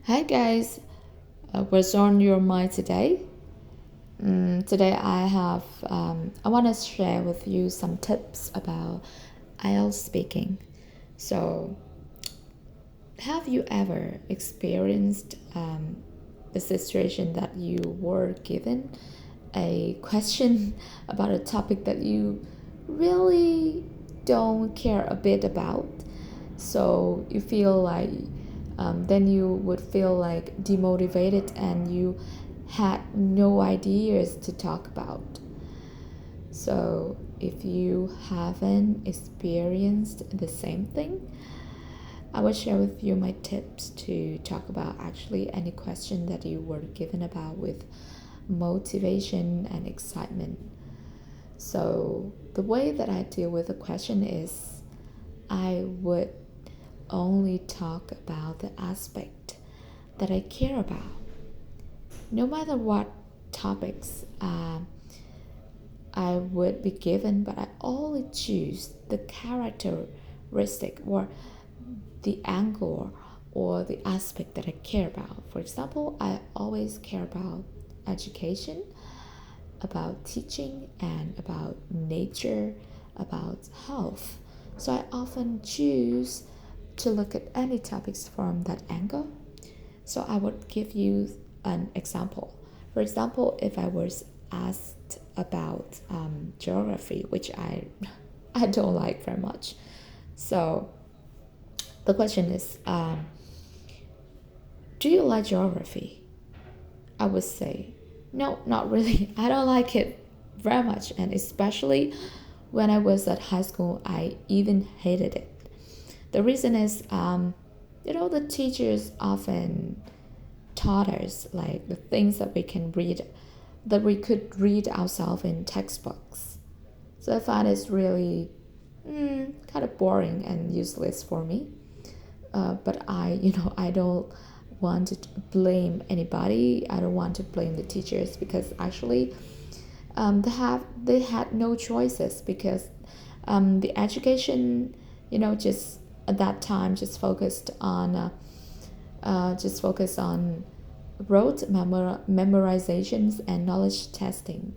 Hi guys, what's on your mind today? Today I want to share with you some tips about IELTS speaking. So, have you ever experienced the situation that you were given a question about a topic that you really don't care a bit about? So you feel like then you would feel like demotivated and you had no ideas to talk about. So if you haven't experienced the same thing, I will share with you my tips to talk about actually any question that you were given about with motivation and excitement. So the way that I deal with the question is I would only talk about the aspect that I care about. No matter what topics I would be given, but I only choose the characteristic or the angle or the aspect that I care about. For example, I always care about education, about teaching, and about nature, about health. So I often choose to look at any topics from that angle. So I would give you an example. For example, if I was asked about geography, which I don't like very much. So the question is, do you like geography? I would say, no, not really. I don't like it very much, and especially when I was at high school, I even hated it. The reason is, the teachers often taught us like the things that we can read, that we could read ourselves in textbooks. So I find it's really kind of boring and useless for me. But I don't want to blame anybody. I don't want to blame the teachers because actually, they had no choices because the education, just at that time just focused on memorizations and knowledge testing.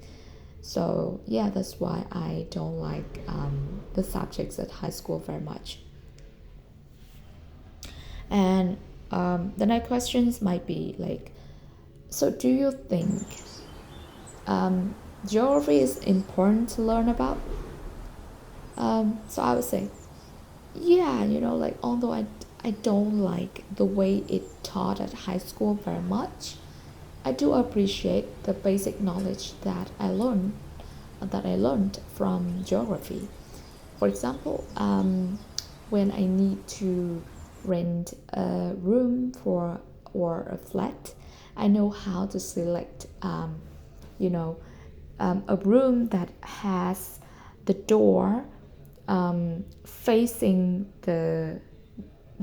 So yeah, that's why I don't like the subjects at high school very much. And the next questions might be like, so do you think geography is important to learn about? So I would say, yeah, like although I don't like the way it taught at high school very much, I do appreciate the basic knowledge that I learned from geography. For example, when I need to rent a room for or a flat, I know how to select, you know, a room that has the door facing the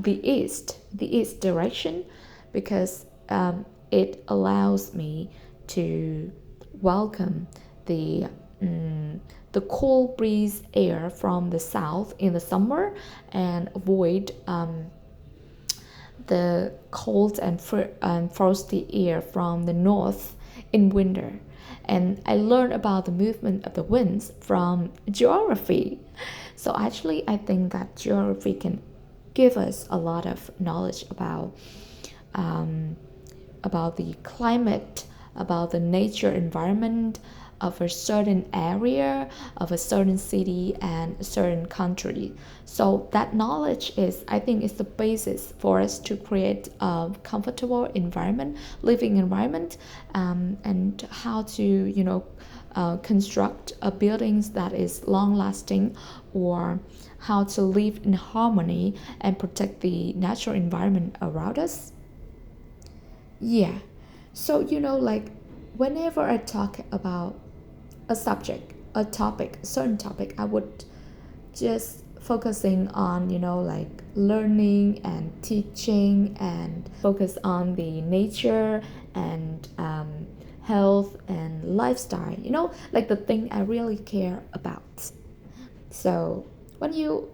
east direction, because it allows me to welcome the the cool breeze air from the south in the summer and avoid the cold and frosty air from the north in winter. And I learned about the movement of the winds from geography. So actually, I think that geography can give us a lot of knowledge um, about the climate, about the nature environment of a certain area, of a certain city and a certain country. So that knowledge is, I think, is the basis for us to create a comfortable environment, living environment, and how to, construct a buildings that is long lasting, or how to live in harmony and protect the natural environment around us. Yeah. So, like whenever I talk about a subject, a topic, a certain topic, I would just focusing on, like learning and teaching and focus on the nature and health and lifestyle, like the thing I really care about. So when you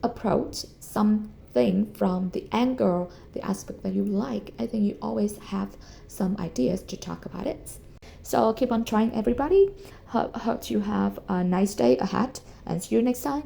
approach something thing from the angle, the aspect that you like, I think you always have some ideas to talk about it. So keep on trying, everybody. Hope you have a nice day ahead, and see you next time.